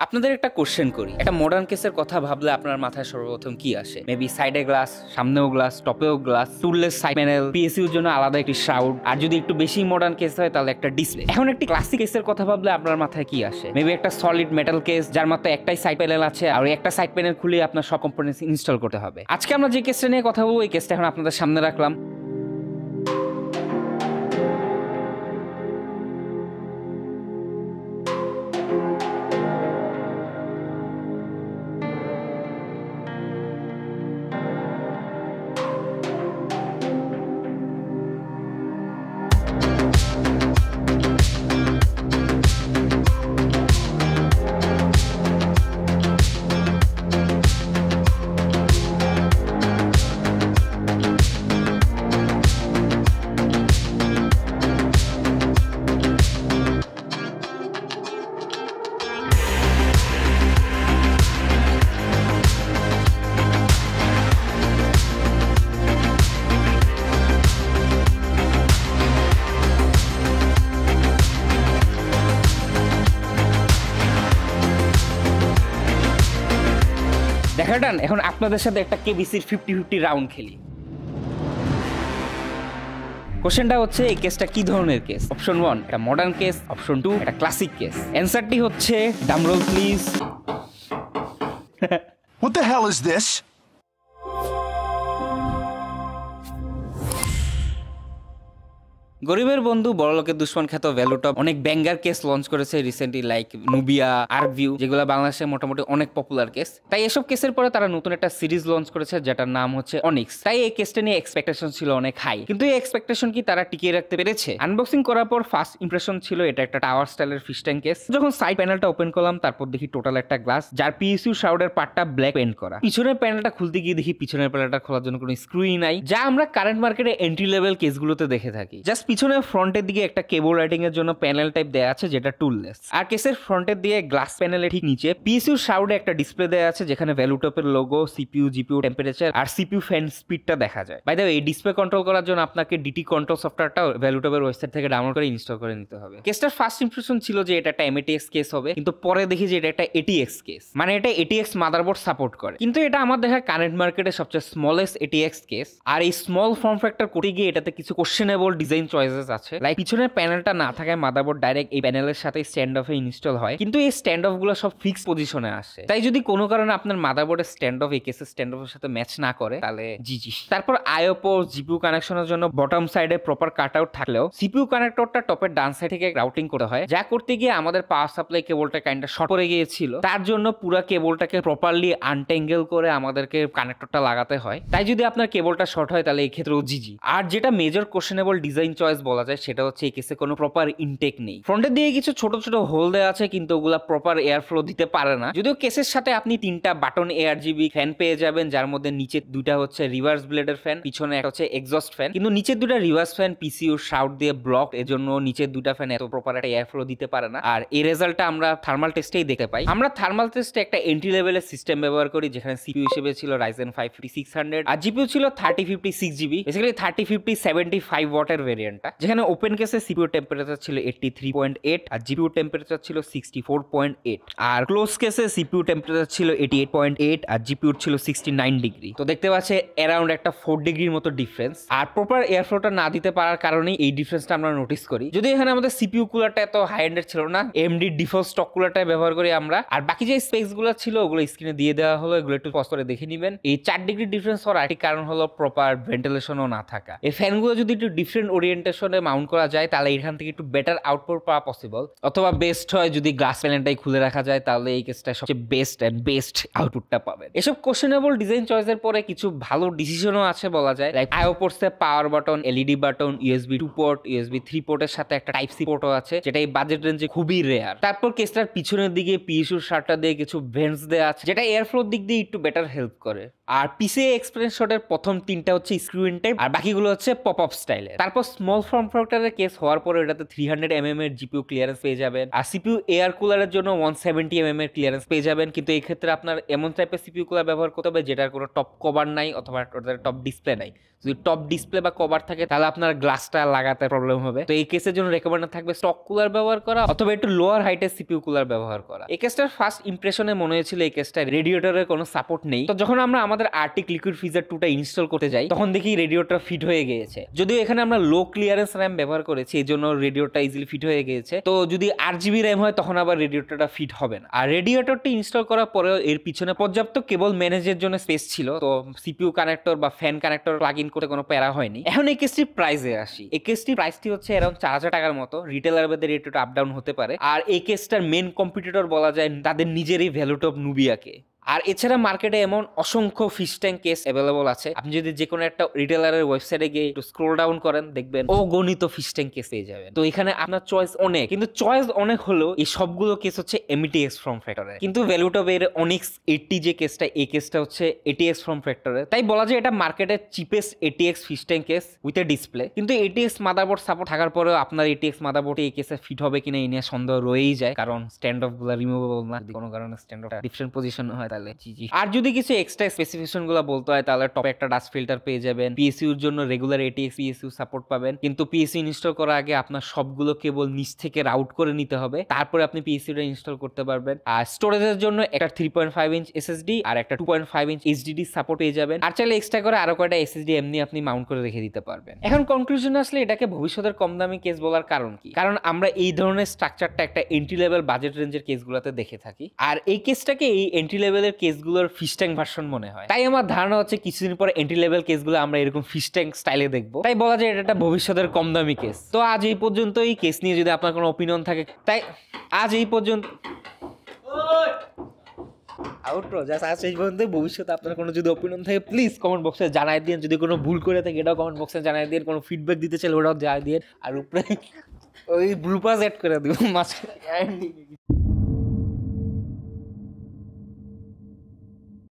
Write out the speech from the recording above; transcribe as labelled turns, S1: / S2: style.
S1: আপনাদের একটা কোশ্চেন করি, একটা মডার্ন কেসের কথা ভাবলে আপনার মাথায় সর্বপ্রথম কি আসে? মেবি সাইডে গ্লাস, সামনেও গ্লাস, টপেও গ্লাস, টুললেস সাইড প্যানেল, পিএসইউর জন্য আলাদা একটি শাউট, আর যদি একটু বেশি মডার্ন কেস হয় তাহলে একটা ডিসপ্লে। এখন একটি ক্লাসিক কেসের কথা ভাবলে আপনার মাথায় কি আসে? মেবি একটা সলিড মেটাল কেস যার মাত্র একটাই সাইড প্যানেল আছে, আর একটা সাইড প্যানেল খুলে আপনার সব কম্পোনেন্টস ইনস্টল করতে হবে। আজকে আমরা যে কেসটা নিয়ে কথা বলবো, এই কেসটা এখন আপনাদের সামনে রাখলাম। দেখা ডান, এখন আপনাদের সাথে একটা কেবিসির 50-50 রাউন্ড খেলি। কোশ্চেনটা হচ্ছে, এই কেসটা কি ধরনের কেস? অপশন 1 একটা মডার্ন কেস, অপশন 2 একটা ক্লাসিক কেস। অ্যানসারটি হচ্ছে, drumroll please.
S2: What the hell is this?
S1: গরিবের বন্ধু বড়লোকের দুশ্মন খ্যাত ভ্যালুটপ অনেক ব্যাঙ্গার কেস লঞ্চ করেছে রিসেন্টলি, লাইক নুবিয়া, আর্কভিউ, যেগুলো বাংলাদেশে মোটামুটি অনেক পপুলার কেস। তাই এসব কেসের পরে তারা নতুন একটা সিরিজ লঞ্চ করেছে যেটার নাম হচ্ছে অনিক্স। তাই এই কেসটা নিয়ে এক্সপেকটেশন ছিল অনেক হাই, কিন্তু এই এক্সপেকটেশন কি তারা টিকিয়ে রাখতে পেরেছে? আনবক্সিং করার পর ফার্স্ট ইমপ্রেশন ছিল এটা একটা টাওয়ার স্টাইলের ফিশ ট্যাঙ্ক কেস। যখন সাইড প্যানেলটা ওপেন করলাম, তারপর দেখি টোটাল একটা গ্লাস যার পিএসইউ শাউডের পার্টটা ব্ল্যাক পেইন্ট করা। পিছনের প্যানেলটা খুলতে গিয়ে দেখি পিছনের প্যানেলটা খোলার জন্য কোনো স্ক্রুই নাই, যা আমরা কারেন্ট মার্কেটে এন্ট্রি লেভেল কেসগুলোতে দেখে থাকি। জাস্ট পিছনের ফ্রন্টের দিকে একটা কেবল রাইটিং এর জন্য প্যানেল টাইপ দেয়া আছে যেটা টুললেস, আর কেসের ফ্রন্টের দিয়ে গ্লাস প্যানেলের ঠিক নিচে পিএসইউ শাউডে একটা ডিসপ্লে দেয়া আছে যেখানে ভ্যালুটপের লোগো, সিপিইউ, জিপিইউ টেম্পারেচার আর সিপিইউ ফ্যান স্পিডটা দেখা যায়। বাই দ্য ওয়ে, এই ডিসপ্লে কন্ট্রোল করার জন্য আপনাকে ডিটি কন্ট্রোল সফটওয়্যারটা ভ্যালুটপের ওয়েবসাইট থেকে ডাউনলোড করে ইনস্টল করে নিতে হবে। কেসটার ফার্স্ট ইমপ্রেশন ছিল যে এটা একটা এমএটিএক্স কেস হবে, কিন্তু পরে দেখি যে এটা একটা এটিএক্স কেস, মানে এটা এটিএক্স মাদারবোর্ড সাপোর্ট করে। কিন্তু এটা আমার দেখা কারেন্ট মার্কেটে সবচেয়ে স্মলেস্ট এটিএক্স কেস, আর এই স্মল ফর্ম ফ্যাক্টর করতে গিয়ে এটাতে কিছু কোশ্চেনেবল ডিজাইন চয়েসেস আছে। লাইক পিছনের প্যানেলটা না থাকায় মাদারবোর্ড ডাইরেক্ট এই প্যানেলের সাথে স্ট্যান্ড অফে ইনস্টল হয়, কিন্তু এই স্ট্যান্ড অফ গুলো সব ফিক্স পজিশনে আসে। তাই যদি কোনো কারণে আপনার মাদারবোর্ডের স্ট্যান্ড অফ এই কেসের স্ট্যান্ড অফের সাথে ম্যাচ না করে তাহলে জিজি। তারপর আইও পোর্ট, জিপিইউ কানেকশনের জন্য বটম সাইডে প্রপার কাট আউট থাকলেও সিপিইউ কানেক্টরটা টপের ডান সাইড থেকে রাউটিং করতে হয়, যা করতে গিয়ে আমাদের পাওয়ার সাপ্লাই কেবলটা কাইন্ডটা শর্ট পড়ে গিয়েছিল। তার জন্য পুরো কেবলটাকে প্রপারলি আনটেঙ্গেল করে আমাদেরকে কানেক্টরটা লাগাতে হয়। তাই যদি আপনার কেবলটা শর্ট হয় তাহলে এই ক্ষেত্রেও জিজি। আর যেটা মেজর কোশ্চেনেবল ডিজাইন চয়েস বলা যায় সেটা হচ্ছে এই কেসে কোনো প্রপার ইনটেক নেই। ফ্রন্টের দিকে কিছু ছোট ছোট হোল দেওয়া আছে, কিন্তু ওগুলা প্রপার এয়ার ফ্লো দিতে পারে না। যদিও কেসের সাথে আপনি 3টা বাটন এআরজিবি ফ্যান পেয়ে যাবেন, যার মধ্যে নিচে 2টা হচ্ছে রিভার্স ব্লেডের ফ্যান, পিছনে একটা হচ্ছে এক্সস্ট ফ্যান। কিন্তু নিচের 2টা রিভার্স ফ্যান পিসিইউ শাউট দিয়ে ব্লক, এজন্য নিচের 2টা ফ্যান এত প্রপার একটা এয়ার ফ্লো দিতে পারে না। আর এই রেজাল্টটা আমরা থার্মাল টেস্টেই দেখতে পাই। আমরা থার্মাল টেস্টে একটা এন্ট্রি লেভেলের সিস্টেম ব্যবহার করি, যেখানে সিপিইউ হিসেবে ছিল Ryzen 5 5600 আর জিপিইউ ছিল 3056GB, বেসিক্যালি 3050-75 ওয়াটের ভেরিয়েন্টটা, যেখানে ওপেন কেসে সিপিইউ টেম্পারেচার ছিল 83.8 আর জিপিইউ টেম্পারেচার ছিল 64.8, আর ক্লোজ কেসে সিপিইউ টেম্পারেচার ছিল 88.8 আর জিপিইউ ছিল 69 ডিগ্রি। তো দেখতে পাচ্ছে অ্যারাউন্ড একটা 4 ডিগ্রির মতো ডিফারেন্স, আর প্রপার এয়ার ফ্লোটা না দিতে পারার কারণেই এই ডিফারেন্সটা আমরা নোটিস করি। যদি এখানে আমাদের সিপিইউ কুলারটা এত হাই এন্ডেড ছিল না, এমডি ডিফল্ট স্টক কুলারটা ব্যবহার করি আমরা, আর বাকি যে স্পেস গুলো ছিল ওগুলো স্ক্রিনে দিয়ে দেওয়া হলো, এগুলো একটু পজ করে দেখে নেবেন। এই 4 ডিগ্রি ডিফারেন্স হওয়ার আরেকটি কারণ হলো প্রপার ভেন্টিলেশনও না থাকা। এই ফ্যানগুলো যদি একটু ডিফারেন্ট ওরিয়েন্টেশনে মাউন্ট করা যায় তাহলে এখান থেকে একটু বেটার আউটপুট পাওয়া পসিবল, অথবা বেস্ট হয় যদি গ্লাস প্যানেলটাই খুলে রাখা যায়, তাহলে এই কেসটা সবচেয়ে বেস্ট আউটপুটটা পাবেন। এসব কোশ্চেনেবল ডিজাইন চয়েসের পরে কিছু ভালো ডিসিশনও আছে বলা যায়, লাইক আইও পোর্টসে power button, LED button, USB 2 port, USB 3 পোর্টের সাথে একটা টাইপ সি পোর্টও আছে, যেটা এই বাজেট রেঞ্জে খুবই রেয়ার। তারপর কেসটার পিছনের দিকে পিএসইউ শার্টটা দিয়ে কিছু ভেন্টস দেওয়া আছে, যেটা এয়ার ফ্লোর দিক দিয়ে একটু বেটার হেল্প করে। আর পিসিআই এক্সপিরিয়েন্স শটের প্রথম 3টা হচ্ছে স্ক্রু ইন টাইপ, আর বাকিগুলো হচ্ছে পপ আপ স্টাইলের। তারপর স্মল স্মল ফর্ম ফ্যাক্টরের কেস হওয়ার পরে এটাতে 300 mm এর জিপিইউ ক্লিয়ারেন্স পেয়ে যাবেন, আর সিপিইউ এয়ার কুলারের জন্য 170 mm এর ক্লিয়ারেন্স পেয়ে যাবেন। কিন্তু এই ক্ষেত্রে আপনার এমন টাইপের সিপিইউ কুলার ব্যবহার করতে হবে যেটার কোনো টপ কভার নাই অথবা ওটার টপ ডিসপ্লে নাই। যদি টপ ডিসপ্লে বা কভার থাকে তাহলে আপনার গ্লাসটা লাগাতে প্রবলেম হবে। তো এই কেসের জন্য রেকমেন্ড থাকবে স্টক কুলার ব্যবহার করা অথবা একটু লোয়ার হাইটের সিপিইউ কুলার ব্যবহার করা। এই কেসটার ফার্স্ট ইমপ্রেশনে মনে হয়েছিল এই কেসটা রেডিয়েটরের কোনো সাপোর্ট নেই। তো যখন আমরা আমাদের আর্টিক লিকুইড ফ্রিজার 2টা ইনস্টল করতে যাই তখন দেখি রেডিয়েটর ফিট হয়ে গিয়েছে। যদিও এখানে আমরা লো ক্লিয়ারেন্স র্যাম ব্যবহার করেছি এই জন্য রেডিয়েটরটা ইজিলি ফিট হয়ে গিয়েছে। তো যদি 8 GB র্যাম হয় তখন আবার রেডিয়েটরটা ফিট হবে না। আর রেডিয়েটরটি ইনস্টল করার পরেও এর পিছনে পর্যাপ্ত কেবল ম্যানেজের জন্য স্পেস ছিল, তো সিপিইউ কানেক্টর বা ফ্যান কানেক্টর প্লাগ ইন করে কোনো প্যারা হয়নি। এখন এই কেসটির প্রাইসে আসি। এই কেসটির প্রাইসটি হচ্ছে অ্যারাউন্ড 4000 টাকার মতো। রিটেলার বেদে রেট আপ ডাউন হতে পারে। আর এই কেসটার মেন কম্পিটিটর বলা যায় তাদের নিজেরই ভ্যালুটপ নুবিয়াকে। আর এছাড়া মার্কেটে এমন অসংখ্য ফিশ ট্যাঙ্ক কেস অ্যাভেলেবল আছে, আপনি যদি যে কোনো একটা রিটেলারের ওয়েবসাইটে গিয়ে একটু স্ক্রোল ডাউন করেন দেখবেন অগণিত ফিশ ট্যাঙ্ক কেস পেয়ে যাবেন। তো এখানে আপনার চয়েস অনেক, কিন্তু চয়েস অনেক হলো এই সবগুলো কেস হচ্ছে এমটিএক্স ফর্ম ফ্যাক্টরে। কিন্তু ভ্যালুটপ এর অনিক্স 80 যে কেসটা, এই কেসটা হচ্ছে এটিএক্স ফর্ম ফ্যাক্টরে। তাই বলা যায় এটা মার্কেটের cheapest ATX fish tank case with a display. কিন্তু এটিএক্স মাদারবোর্ড সাপোর্ট থাকার পরেও আপনার এটিএক্স মাদারবোর্ডে এই কেসে ফিট হবে কিনা এই নিয়ে সন্দেহ রয়েই যায়, কারণ স্ট্যান্ড অফ গুলো রিমুভেবল না। যদি কোনো কারণে স্ট্যান্ড অফ ডিফারেন্ট পজিশন হয় তাহলে জি। আর যদি কিছু এক্সট্রা স্পেসিফিকেশন গুলো বলতে হয় তাহলে টপে একটা ডাস্ট ফিল্টার পেয়ে যাবেন, পিএসইউর জন্য রেগুলার এটিএক্স পিএসইউ সাপোর্ট পাবেন। কিন্তু পিএসইউ ইনস্টল করার আগে আপনার সবগুলো কেবল নিচ থেকে রাউট করে নিতে হবে, তারপরে আপনি পিএসইউটা ইনস্টল করতে পারবেন। আর স্টোরেজের জন্য একটা 3.5 ইঞ্চ এসএসডি আর একটা 2.5 ইঞ্চ এইচডিডি সাপোর্ট পেয়ে যাবেন। আর চাইলে এক্সট্রা করে আরো কয়টা এসএসডি এমনি আপনি মাউন্ট করে রেখে দিতে পারবেন। এখন কনক্লুশনে আসলে এটাকে ভবিষ্যতের কম দামি কেস বলার কারণ কি? কারণ আমরা এই ধরনের স্ট্রাকচারটা একটা এন্ট্রি লেভেল বাজেট রেঞ্জের কেসগুলোতে দেখে থাকি, আর এই কেসটাকে এই এন্ট্রি লেভেলের কেসগুলোর ফিশ ট্যাঙ্ক ভার্সন মনে হয়। তাই আমার ধারণা হচ্ছে কিছুদিন পরে এন্ট্রি লেভেল কেসগুলো আমরা এরকম ফিশ ট্যাঙ্ক স্টাইলে দেখবো। তাই বলা যায় এটা একটা ভবিষ্যতের কম দামি কেস। তো আজ এই পর্যন্ত এই কেস নিয়ে যদি আপনার কোনো অপিনিয়ন থাকে, তাই আজ এই পর্যন্ত আউটরো জাস্ট আজ এই পর্যন্ত। ভবিষ্যতে আপনার কোনো যদি অপিনিয়ন থাকে প্লিজ কমেন্ট বক্সে জানাই দিন। যদি কোনো ভুল করে থাকে এটাও কমেন্ট বক্সে জানাই দিন। কোনো ফিডব্যাক দিতে চাইলে ওটাও জানাই দিন। আর উপরে ওই ব্লুপার্স অ্যাড করে দিব মাঝখানে।